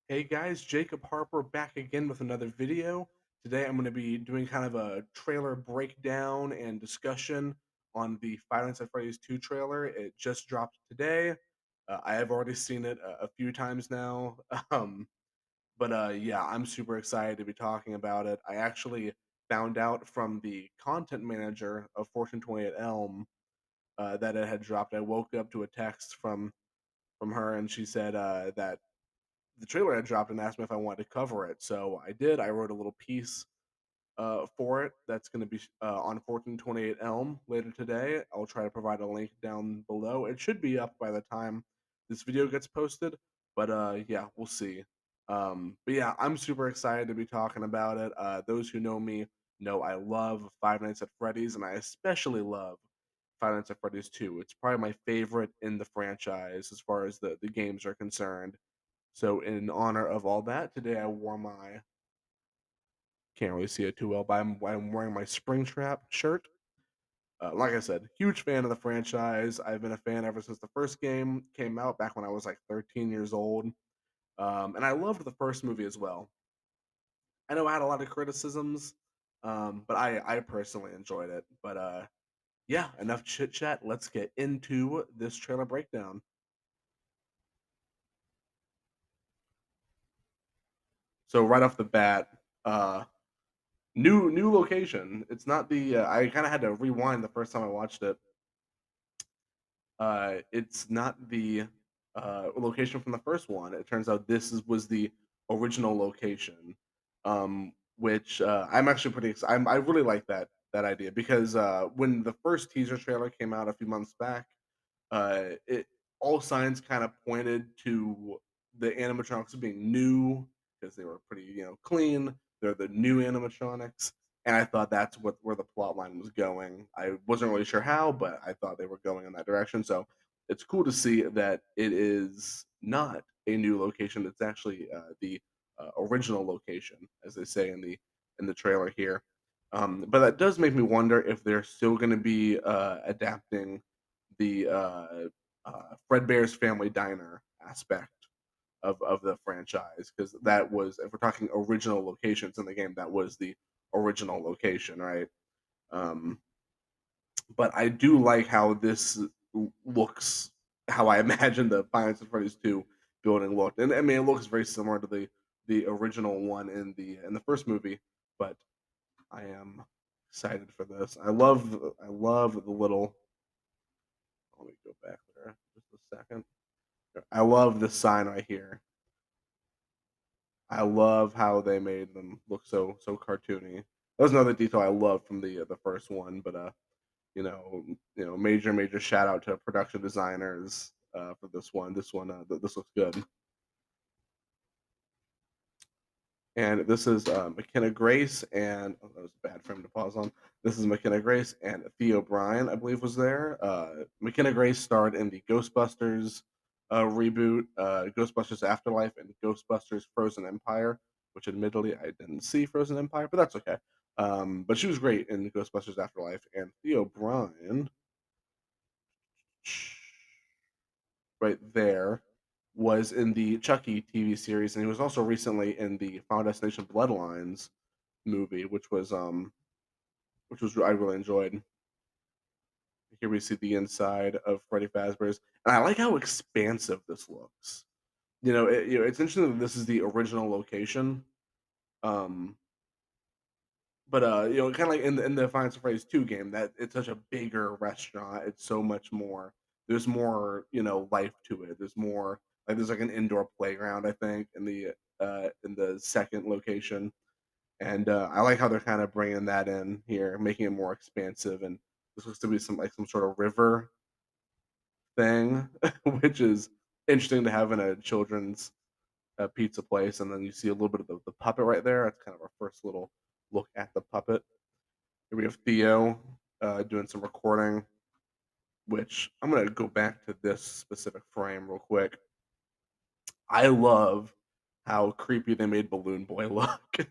Hey guys, Jacob Harper back again with another video. Today I'm going to be doing kind of a trailer breakdown and discussion on the Five Nights at Freddy's 2 trailer. It just dropped today. I have already seen it a few times now. Yeah, I'm super excited to be talking about it. I actually found out from the content manager of Fortune 28 Elm that it had dropped. I woke up to a text from her, and she said that the trailer had dropped and asked me if I wanted to cover it. So I did. I wrote a little piece for it that's going to be on 1428 Elm later today. I'll try to provide a link down below. It should be up by the time this video gets posted, but yeah, we'll see. But yeah, I'm super excited to be talking about it. Those who know me know I love Five Nights at Freddy's, and I especially love Five Nights at Freddy's 2. It's probably my favorite in the franchise as far as the games are concerned. So in honor of all that, today I wore my can't really see it too well, but I'm wearing my Springtrap shirt. Like I said, huge fan of the franchise. I've been a fan ever since the first game came out back when I was like 13 years old. And I loved the first movie as well. I know I had a lot of criticisms, but I personally enjoyed it. Yeah, enough chit chat. Let's get into this trailer breakdown. So right off the bat, new location. It's not the I kinda had to rewind the first time I watched it. It's not the, location from the first one. It turns out was the original location, which, I'm actually pretty exci I really like that idea because, when the first teaser trailer came out a few months back, it all signs kind of pointed to the animatronics being new because they were pretty, clean. They're the new animatronics, and I thought that's where the plot line was going. I wasn't really sure how, but I thought they were going in that direction. So it's cool to see that it is not a new location. It's actually the original location, as they say in the trailer here. But that does make me wonder if they're still going to be adapting the Fredbear's Family Diner aspect of the franchise because that was, if we're talking original locations in the game, that was the original location, right? Um, but I do like how this looks, how I imagine the Final Fantasy Freddy's 2 building looked, and I mean it looks very similar to the original one in the first movie, but I am excited for this. I love the little. Let me go back there just a second. I love this sign right here. I love how they made them look so cartoony. That was another detail I love from the first one, but major shout out to production designers for this one. This one, this looks good. And this is McKenna Grace and that was a bad frame to pause on. This is McKenna Grace and Theo Bryan, I believe, was there. McKenna Grace starred in the Ghostbusters reboot, Ghostbusters Afterlife, and Ghostbusters Frozen Empire, which admittedly I didn't see Frozen Empire, but that's okay. But she was great in Ghostbusters Afterlife, and Theo Bryan, right there, was in the Chucky TV series, and he was also recently in the Final Destination Bloodlines movie, which was I really enjoyed. Here we see the inside of Freddy Fazbear's, and I like how expansive this looks. It's interesting that this is the original location, um, but kind of like in the Final Fantasy 2 game, that it's such a bigger restaurant. It's so much more. There's more, life to it. There's more like there's like an indoor playground, I think, in the second location. And I like how they're kind of bringing that in here, making it more expansive. And this looks to be some sort of river thing, which is interesting to have in a children's pizza place. And then you see a little bit of the puppet right there. That's kind of our first little look at the puppet. Here we have Theo doing some recording, which I'm gonna go back to this specific frame real quick. I love how creepy they made Balloon Boy look.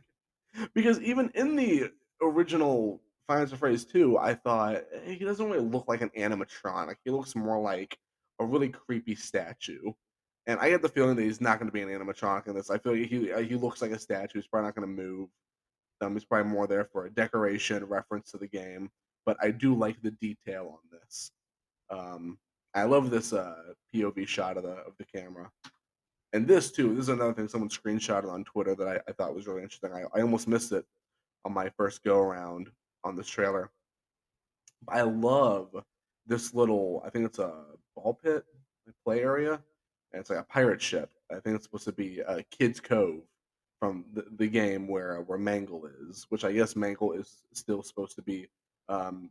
Because even in the original Final Fantasy Phrase 2, I thought he doesn't really look like an animatronic. He looks more like a really creepy statue. and I get the feeling that he's not gonna be an animatronic in this. I feel like he looks like a statue. He's probably not gonna move. He's probably more there for a decoration reference to the game, but I do like the detail on this. Um, I love this POV shot of the camera. And this too, this is another thing someone screenshotted on Twitter that I thought was really interesting. I almost missed it on my first go around on this trailer. I love this little, I think it's a ball pit, like play area, and it's like a pirate ship. I think it's supposed to be Kid's Cove from the game where Mangle is, which I guess Mangle is still supposed to be.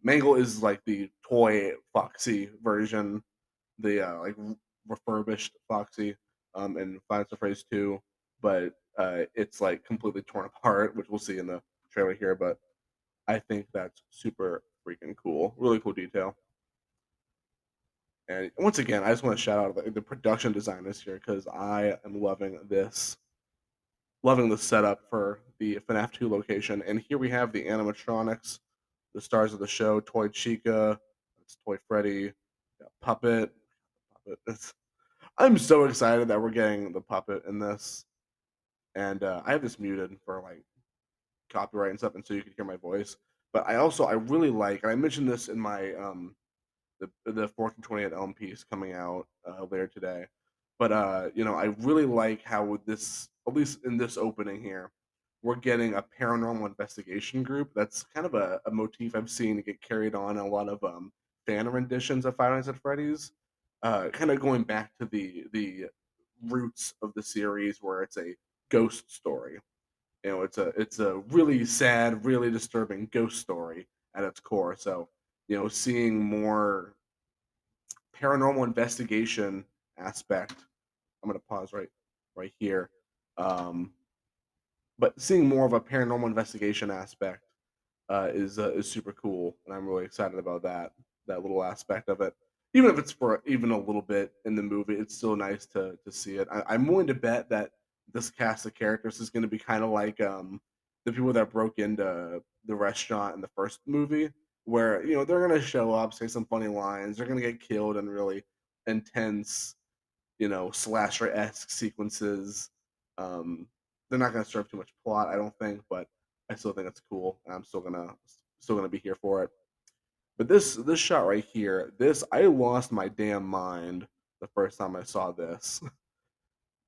Mangle is like the toy Foxy version, the refurbished Foxy in Final Phrase 2, but it's like completely torn apart, which we'll see in the trailer here. But I think that's super freaking cool. Really cool detail. And once again, I just want to shout out the production designers here because I am loving the setup for the FNAF 2 location. And here we have the animatronics, the stars of the show, Toy Chica, it's Toy Freddy, Puppet. Puppet. I'm so excited that we're getting the puppet in this. And I have this muted for like copyright and stuff, and so you can hear my voice. But I really like, and I mentioned this in my the 4th and 20th Elm piece coming out later today. But I really like how with this, at least in this opening here, we're getting a paranormal investigation group. That's kind of a motif I've seen get carried on in a lot of fan renditions of Five Nights at Freddy's. Kind of going back to the roots of the series, where it's a ghost story. It's a really sad, really disturbing ghost story at its core. So seeing more paranormal investigation aspect. I'm gonna pause right here. Um, but seeing more of a paranormal investigation aspect is super cool, and I'm really excited about that little aspect of it. Even if it's for even a little bit in the movie, it's still nice to see it. I'm willing to bet that this cast of characters is going to be kind of like the people that broke into the restaurant in the first movie, where they're going to show up, say some funny lines, they're going to get killed in really intense, slasher esque sequences. Um, they're not going to serve too much plot, I don't think, but I still think it's cool, and I'm still gonna be here for it. But this shot right here, this I lost my damn mind the first time I saw this,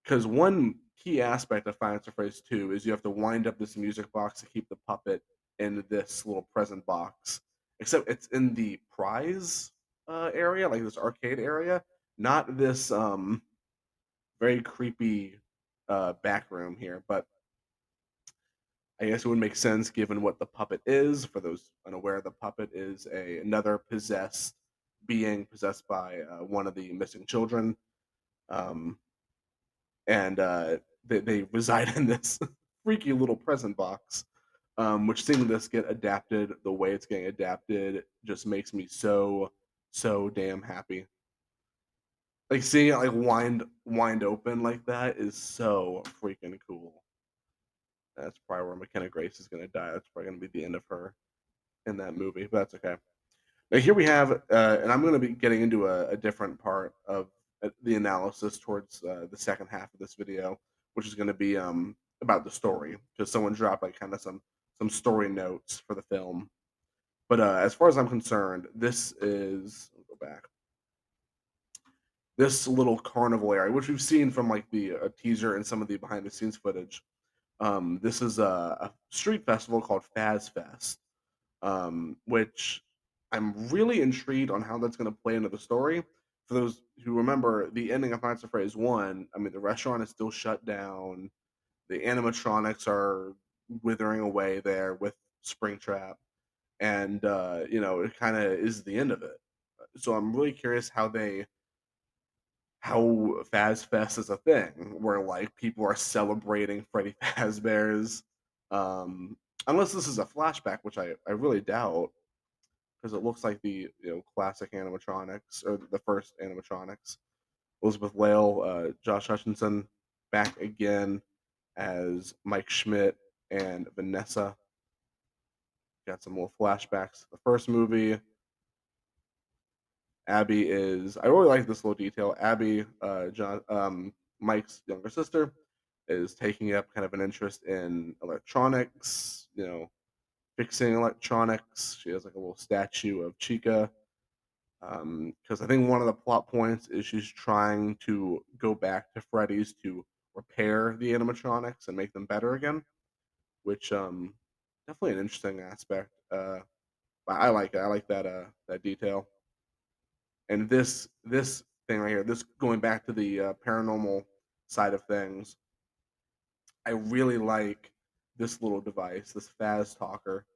because one key aspect of Final Phrase 2 is you have to wind up this music box to keep the puppet in this little present box. Except it's in the prize area, like this arcade area, not this very creepy back room here. But I guess it would make sense given what the puppet is. For those unaware, the puppet is another possessed being possessed by one of the missing children, um, and they reside in this freaky little present box. Which seeing this get adapted the way it's getting adapted just makes me so damn happy. Like seeing it like wind open like that is so freaking cool. That's probably where McKenna Grace is gonna die. That's probably gonna be the end of her in that movie, but that's okay. Now here we have, and I'm going to be getting into a different part of the analysis towards the second half of this video, which is going to be about the story, because someone dropped like kind of some story notes for the film. But as far as I'm concerned, this is go back. This little carnival area, which we've seen from like the teaser and some of the behind the scenes footage. This is a street festival called Faz Fest, which I'm really intrigued on how that's going to play into the story. For those who remember the ending of Nights of Phrase 1, I mean, the restaurant is still shut down. The animatronics are withering away there with Springtrap. And, it kind of is the end of it. So I'm really curious how Faz Fest is a thing where like people are celebrating Freddy Fazbear's. Um, unless this is a flashback, which I really doubt, because it looks like the classic animatronics or the first animatronics. Elizabeth Lale, Josh Hutchinson, back again as Mike Schmidt and Vanessa. Got some more flashbacks to the first movie, Abby is I really like this little detail. Abby, Mike's younger sister, is taking up kind of an interest in electronics, fixing electronics. She has like a little statue of Chica. Because I think one of the plot points is she's trying to go back to Freddy's to repair the animatronics and make them better again, which definitely an interesting aspect. I like it. I like that detail. And this thing right here, this going back to the paranormal side of things, I really like this little device, this Faz talker.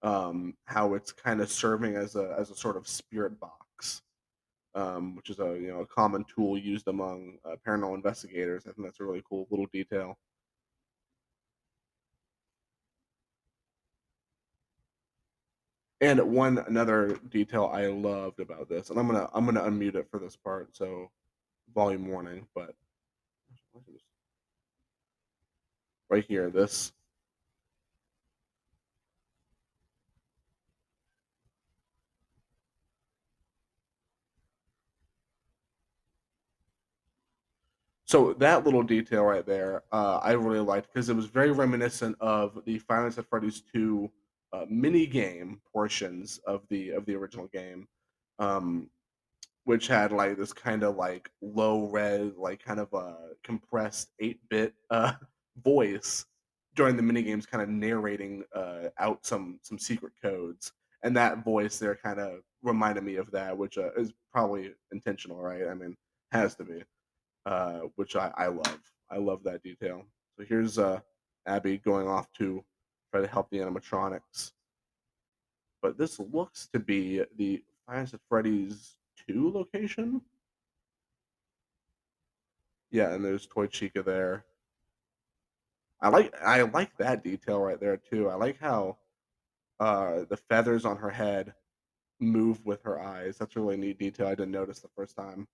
How it's kind of serving as a sort of spirit box, which is a common tool used among paranormal investigators. I think that's a really cool little detail. And one another detail I loved about this, and I'm gonna unmute it for this part, so volume warning. But right here, this so that little detail right there, I really liked because it was very reminiscent of the Five Nights at Freddy's 2 mini game portions of the original game. Um, which had like this kind of like low res, like kind of a compressed 8-bit voice during the mini games, kind of narrating out some secret codes. And that voice there kind of reminded me of that, which is probably intentional, right? I mean, has to be, which I love. I love that detail. So here's Abby going off to try to help the animatronics. But this looks to be the Five Nights at Freddy's 2 location. Yeah, and there's Toy Chica there. I like that detail right there too. I like how the feathers on her head move with her eyes. That's a really neat detail I didn't notice the first time.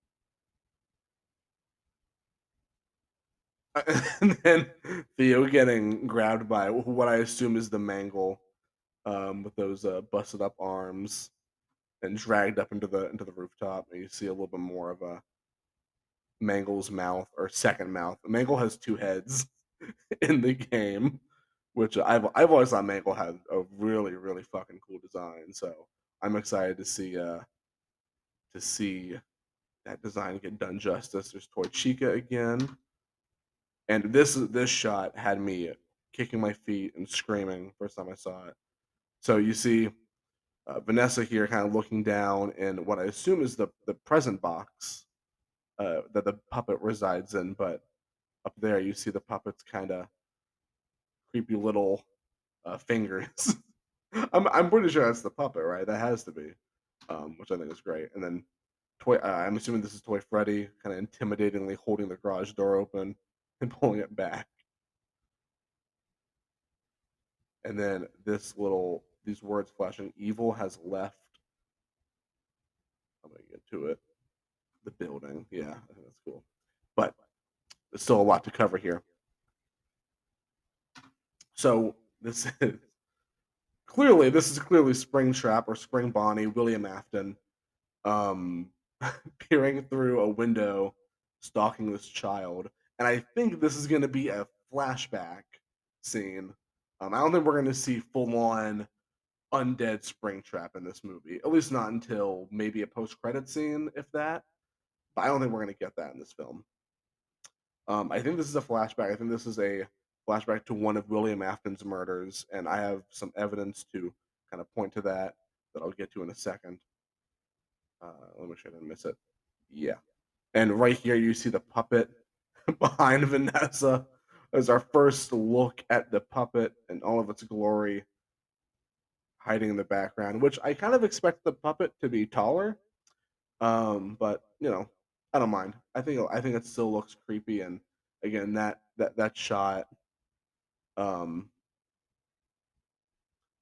And then Theo getting grabbed by what I assume is the mangle, with those busted up arms and dragged up into the rooftop. And you see a little bit more of a Mangle's mouth or second mouth. Mangle has two heads in the game, which I've always thought Mangle had a really really fucking cool design. So I'm excited to see that design get done justice. There's Toy Chica again, and this shot had me kicking my feet and screaming first time I saw it. So you see Vanessa here, kind of looking down in what I assume is the present box that the puppet resides in, but up there you see the puppet's kind of creepy little fingers. I'm pretty sure that's the puppet, right? That has to be, which I think is great. And then toy. I'm assuming this is Toy Freddy, kind of intimidatingly holding the garage door open and pulling it back. And then these words flashing: "Evil has left." I'm gonna get to it. The building. Yeah, I think that's cool. But there's still a lot to cover here. So this is clearly Springtrap or Spring Bonnie, William Afton, um, peering through a window, stalking this child. And I think this is going to be a flashback scene. I don't think we're going to see full on undead Springtrap in this movie, at least not until maybe a post credit scene, if that. But I don't think we're going to get that in this film. I think this is a flashback. I think this is a flashback to one of William Afton's murders, and I have some evidence to kind of point to that I'll get to in a second. Let me make sure I didn't miss it. Yeah. And right here, you see the puppet behind Vanessa as our first look at the puppet and all of its glory hiding in the background, which I kind of expect the puppet to be taller. But I don't mind. I think it still looks creepy. And again, that shot, um,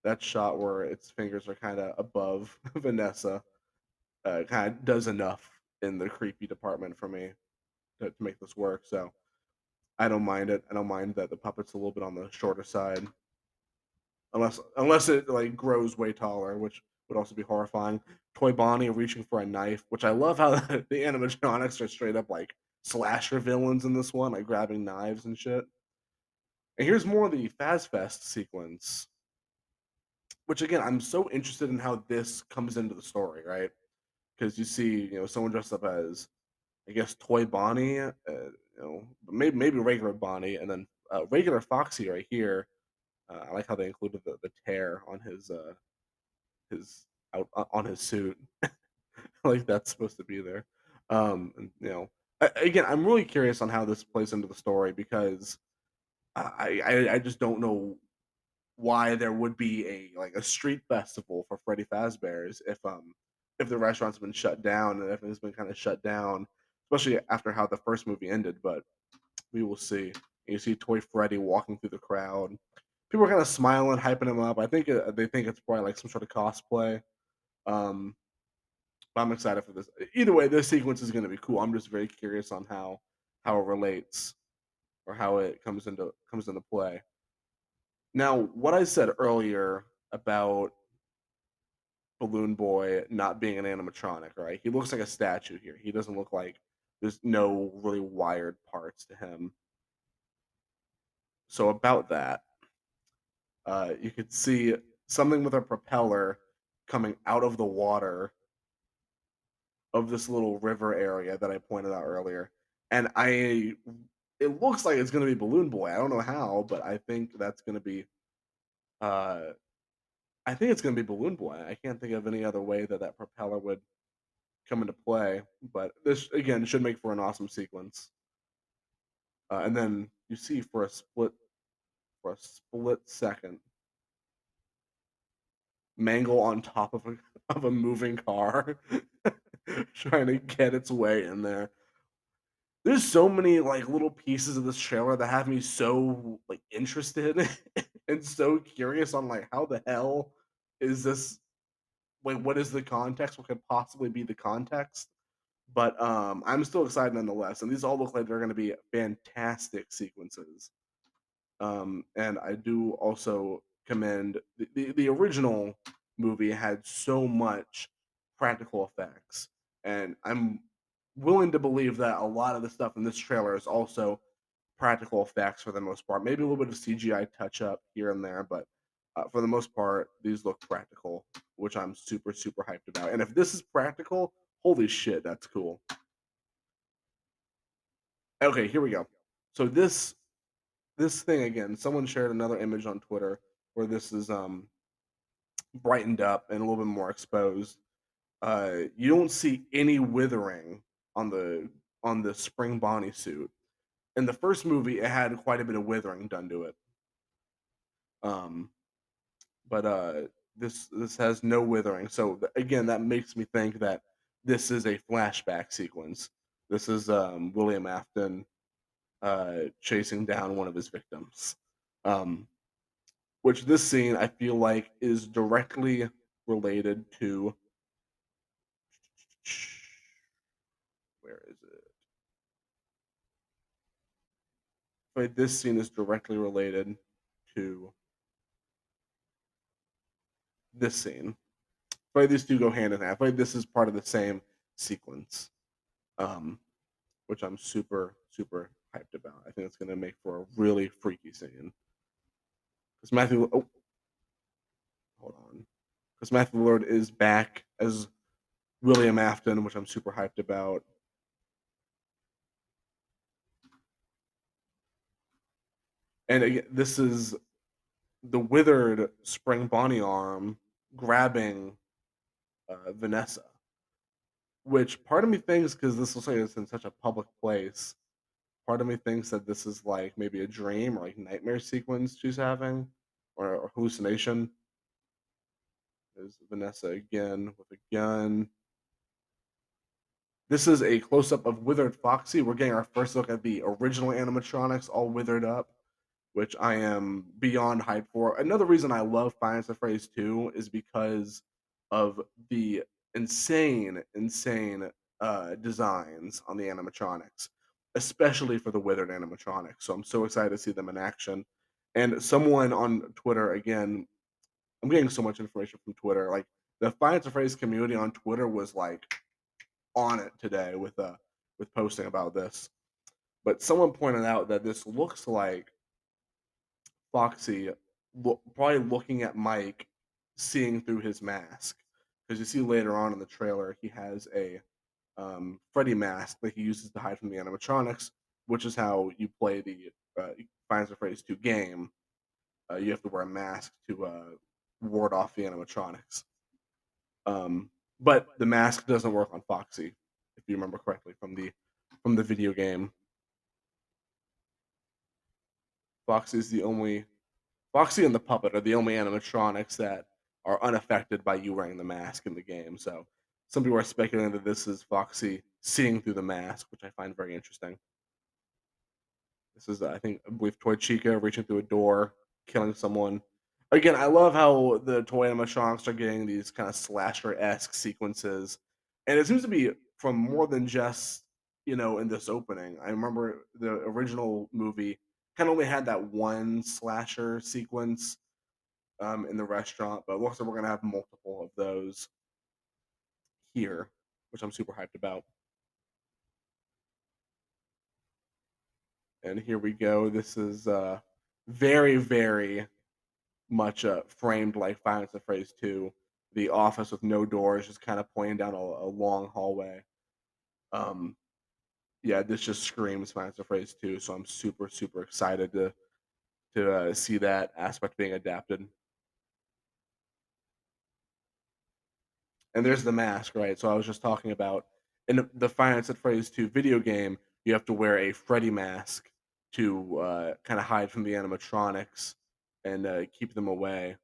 that shot where its fingers are kind of above Vanessa, kind of does enough in the creepy department for me to make this work. So I don't mind it. I don't mind that the puppet's a little bit on the shorter side, unless it like grows way taller, which would also be horrifying. Toy Bonnie reaching for a knife, which I love how the animatronics are straight up like slasher villains in this one, like grabbing knives and shit. And here's more of the Faz Fest sequence, which again, I'm so interested in how this comes into the story, right? Because you see, someone dressed up as, I guess, Toy Bonnie, maybe regular Bonnie, and then regular Foxy right here. I like how they included the tear on his on his suit, like that's supposed to be there. And, again, I'm really curious on how this plays into the story because I just don't know why there would be a street festival for Freddy Fazbear's if the restaurant's been shut down and everything's been kind of shut down, especially after how the first movie ended. But we will see. You see Toy Freddy walking through the crowd. People are kind of smiling, hyping him up. I think they think it's probably like some sort of cosplay. Um, but I'm excited for this. Either way, this sequence is going to be cool. I'm just very curious on how it relates or how it comes into play. Now, what I said earlier about Balloon Boy not being an animatronic, right? He looks like a statue here. He doesn't look like there's no really wired parts to him. So about that, you could see something with a propeller coming out of the water of this little river area that I pointed out earlier. And it looks like it's going to be Balloon Boy. I don't know how, but uh, I think it's going to be Balloon Boy. I can't think of any other way that propeller would come into play. But this again should make for an awesome sequence. And then you see for a split second, Mangle on top of a moving car, trying to get its way in there. There's so many like little pieces of this trailer that have me so like interested and so curious on like how the hell is this, like what is the context? What could possibly be the context? But I'm still excited nonetheless, and these all look like they're going to be fantastic sequences. And I do also commend the original movie had so much practical effects, and I'm willing to believe that a lot of the stuff in this trailer is also practical effects for the most part. Maybe a little bit of CGI touch up here and there, but for the most part, these look practical, which I'm super super hyped about. And if this is practical, holy shit, that's cool. Okay, here we go. So this thing again, someone shared another image on Twitter where this is brightened up and a little bit more exposed. You don't see any withering on the Spring Bonnie suit. In the first movie, it had quite a bit of withering done to it. Um, but this has no withering. So again, that makes me think that this is a flashback sequence. This is William Afton chasing down one of his victims. Um, which this scene I feel like is directly related to, where is it? Wait, this scene is directly related to this scene. But these two go hand in hand. I feel like this is part of the same sequence, um, which I'm super super hyped about. I think it's gonna make for a really freaky scene. Because hold on, because Matthew Lillard is back as William Afton, which I'm super hyped about. And again, this is the withered Spring Bonnie arm grabbing Vanessa, which part of me thinks, because this looks like it's in such a public place, part of me thinks that this is like maybe a dream or like nightmare sequence she's having or hallucination. There's Vanessa again with a gun. This is a close up of withered Foxy. We're getting our first look at the original animatronics all withered up, which I am beyond hyped for. Another reason I love Finance and Phrase 2 is because of the insane designs on the animatronics, especially for the withered animatronics. So I'm so excited to see them in action. And someone on Twitter, again, I'm getting so much information from Twitter. Like The Finance and Phrase community on Twitter was like on it today with posting about this. But someone pointed out that this looks like Foxy probably looking at Mike, seeing through his mask. Because you see later on in the trailer, he has a Freddy mask that he uses to hide from the animatronics, which is how you play the Finds the Phrase 2 game. You have to wear a mask to ward off the animatronics. Um, but the mask doesn't work on Foxy, if you remember correctly from the video game. Foxy's the only Foxy and the puppet are the only animatronics that are unaffected by you wearing the mask in the game. So some people are speculating that this is Foxy seeing through the mask, which I find very interesting. This is, I believe, Toy Chica reaching through a door, killing someone. Again, I love how the toy animatronics are getting these kind of slasher-esque sequences, and it seems to be from more than just in this opening. I remember the original movie kind of only had that one slasher sequence in the restaurant, but it looks like we're gonna have multiple of those here, which I'm super hyped about. And here we go. This is very, very much framed like Finance and Phrase 2. The office with no doors, just kind of pointing down a long hallway. Um, yeah, this just screams Finance and Phrase 2. So I'm super, super excited to see that aspect being adapted. And there's the mask, right? So I was just talking about in the Finance and Phrase 2 video game, you have to wear a Freddy mask to kind of hide from the animatronics and keep them away.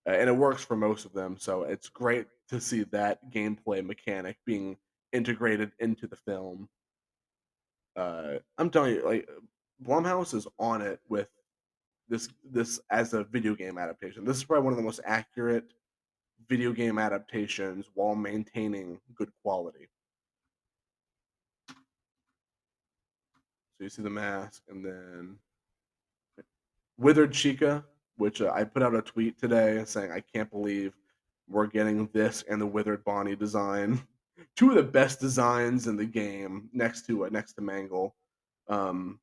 And it works for most of them. So it's great to see that gameplay mechanic being integrated into the film. I'm telling you, like Blumhouse is on it with this as a video game adaptation. This is probably one of the most accurate video game adaptations while maintaining good quality. So you see the mask, and then Withered Chica, which I put out a tweet today saying I can't believe we're getting this and the Withered Bonnie design, two of the best designs in the game, next to Mangle, um,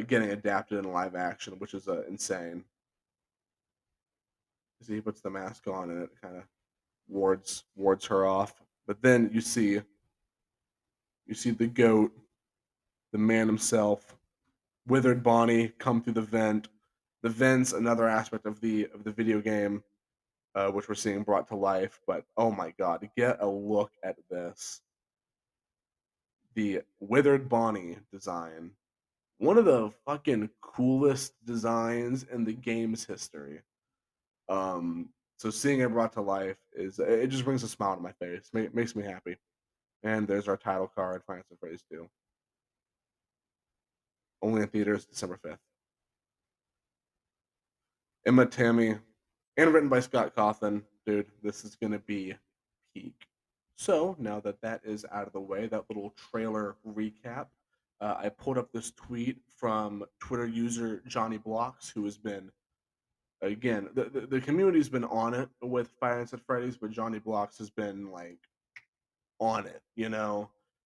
getting adapted in live action, which is insane. So he puts the mask on, and it kind of wards her off. But then you see the goat, the man himself, Withered Bonnie come through the vent. The vent's another aspect of the video game, which we're seeing brought to life. But oh my god, get a look at this. The Withered Bonnie design. One of the fucking coolest designs in the game's history. So seeing it brought to life it just brings a smile to my face. Makes me happy. And there's our title card, Finance and Phrase 2. Only in theaters December 5th. Emma Tammy, and written by Scott Cawthon. Dude, this is gonna be peak. So now that that is out of the way, that little trailer recap, I pulled up this tweet from Twitter user Johnny Blocks, who has been again the community's been on it with Five Nights at Freddy's, but Johnny Blocks has been like on it.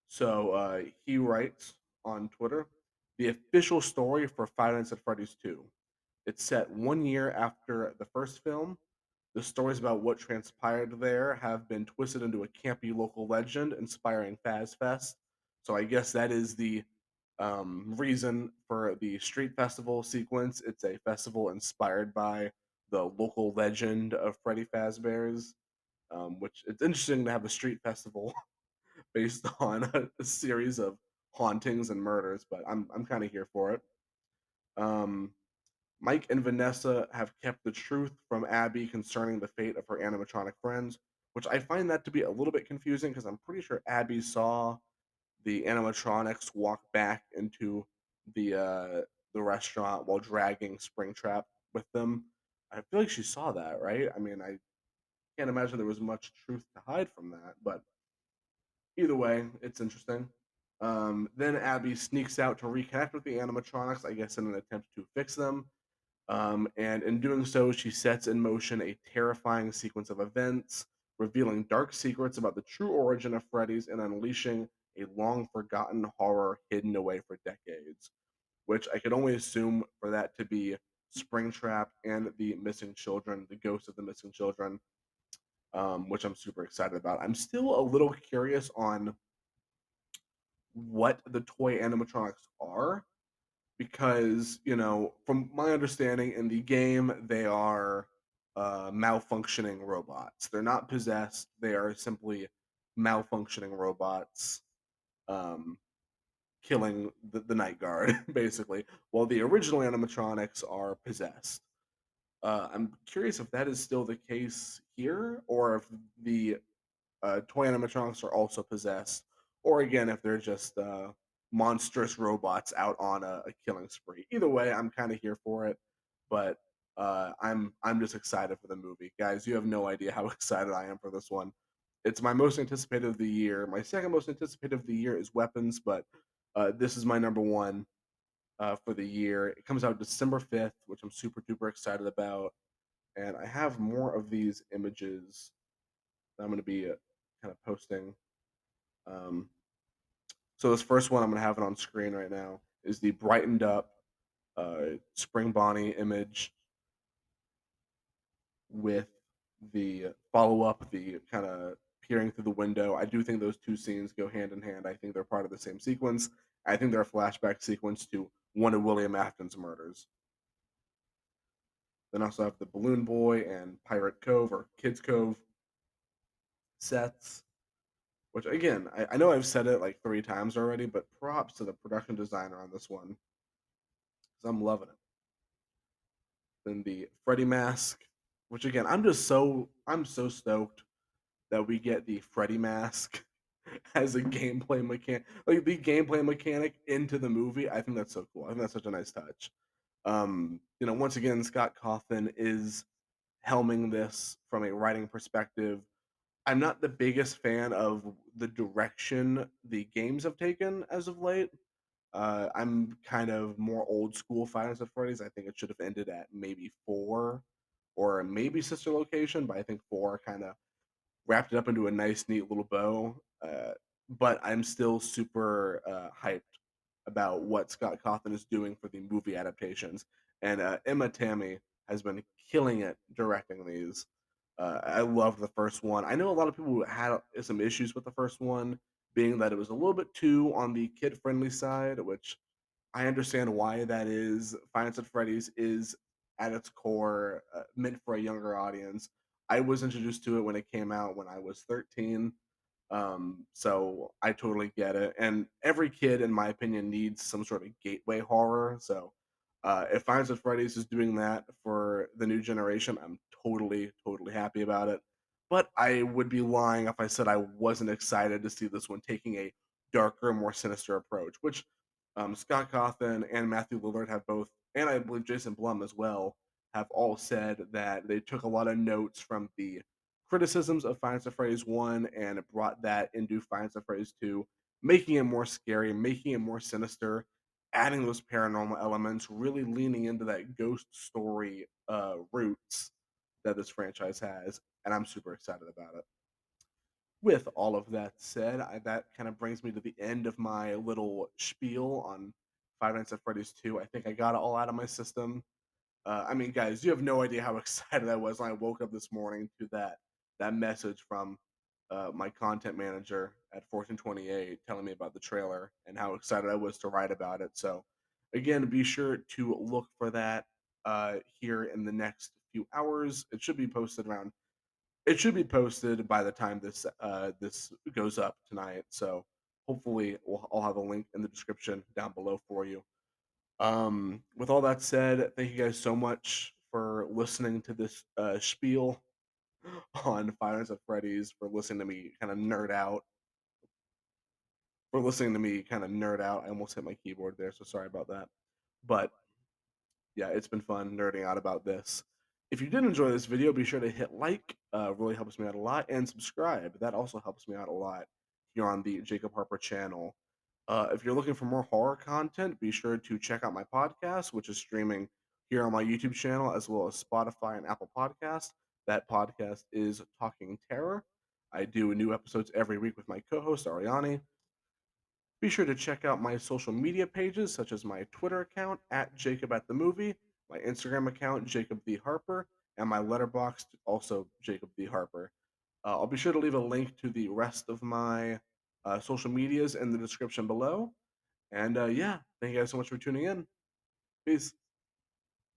So he writes on Twitter, the official story for Five Nights at Freddy's 2. It's set 1 year after the first film. The stories about what transpired there have been twisted into a campy local legend inspiring Faz Fest. So I guess that is the reason for the street festival sequence. It's a festival inspired by the local legend of Freddy Fazbear's, which it's interesting to have a street festival based on a series of hauntings and murders, but I'm kind of here for it. Um, Mike and Vanessa have kept the truth from Abby concerning the fate of her animatronic friends, which I find that to be a little bit confusing because I'm pretty sure Abby saw the animatronics walk back into the restaurant while dragging Springtrap with them. I feel like she saw that, right? I mean, I can't imagine there was much truth to hide from that, but either way, it's interesting. Then Abby sneaks out to reconnect with the animatronics, I guess in an attempt to fix them. And in doing so, she sets in motion a terrifying sequence of events, revealing dark secrets about the true origin of Freddy's and unleashing a long forgotten horror hidden away for decades. Which I could only assume for that to be Springtrap and the missing children, the ghost of the missing children, which I'm super excited about. I'm still a little curious on what the toy animatronics are because, from my understanding in the game, they are malfunctioning robots. They're not possessed, they are simply malfunctioning robots. Um, Killing the night guard basically, while the original animatronics are possessed. I'm curious if that is still the case here, or if the toy animatronics are also possessed, or again if they're just monstrous robots out on a killing spree. Either way, I'm kind of here for it, but I'm just excited for the movie, guys. You have no idea how excited I am for this one. It's my most anticipated of the year. My second most anticipated of the year is Weapons, but this is my number one for the year. It comes out December 5th, which I'm super duper excited about. And I have more of these images that I'm going to be kind of posting. Um, so this first one I'm going to have it on screen right now is the brightened up Spring Bonnie image with the follow up, the kind of peering through the window. I do think those two scenes go hand in hand. I think they're part of the same sequence. I think they're a flashback sequence to one of William Afton's murders. Then also have the Balloon Boy and Pirate Cove or Kids Cove sets, which again, I know I've said it like 3 times already, but props to the production designer on this one because I'm loving it. Then the Freddy mask, which again, I'm so stoked that we get the Freddy mask as a gameplay mechanic, like the gameplay mechanic into the movie. I think that's so cool. I think that's such a nice touch. Once again, Scott Cawthon is helming this from a writing perspective. I'm not the biggest fan of the direction the games have taken as of late. I'm kind of more old school Five Nights at Freddy's. I think it should have ended at maybe 4 or maybe Sister Location, but I think 4 kind of wrapped it up into a nice, neat little bow. But I'm still super hyped about what Scott Cawthon is doing for the movie adaptations. And Emma Tammy has been killing it directing these. I loved the first one. I know a lot of people who had some issues with the first one, being that it was a little bit too on the kid friendly side, which I understand why that is. Five Nights at Freddy's is at its core meant for a younger audience. I was introduced to it when it came out when I was 13. So I totally get it. And every kid, in my opinion, needs some sort of gateway horror. So if Five Nights at Freddy's is doing that for the new generation, I'm totally, totally happy about it. But I would be lying if I said I wasn't excited to see this one taking a darker, more sinister approach, which Scott Cawthon and Matthew Lillard have both, and I believe Jason Blum as well, have all said that they took a lot of notes from the criticisms of Five Nights at Freddy's 1 and brought that into Five Nights at Freddy's 2, making it more scary, making it more sinister, adding those paranormal elements, really leaning into that ghost story roots that this franchise has, and I'm super excited about it. With all of that said, that kind of brings me to the end of my little spiel on Five Nights at Freddy's 2. I think I got it all out of my system. I mean, guys, you have no idea how excited I was when I woke up this morning to that message from my content manager at 1428 telling me about the trailer and how excited I was to write about it. So, again, be sure to look for that here in the next few hours. It should be posted by the time this goes up tonight. So hopefully I'll have a link in the description down below for you. With all that said, thank you guys so much for listening to this spiel on Five Nights at Freddy's, for listening to me kind of nerd out, for listening to me kind of nerd out. I almost hit my keyboard there, so sorry about that. But yeah, it's been fun nerding out about this. If you did enjoy this video, be sure to hit like, really helps me out a lot, and subscribe. That also helps me out a lot here on the Jacob Harper channel. If you're looking for more horror content, be sure to check out my podcast, which is streaming here on my YouTube channel as well as Spotify and Apple Podcasts. That podcast is Talking Terror. I do new episodes every week with my co-host Ariani. Be sure to check out my social media pages, such as my Twitter account at Jacob at the Movie, my Instagram account Jacob the Harper, and my Letterboxd also Jacob the Harper. I'll be sure to leave a link to the rest of my social medias in the description below. And yeah, thank you guys so much for tuning in. Peace.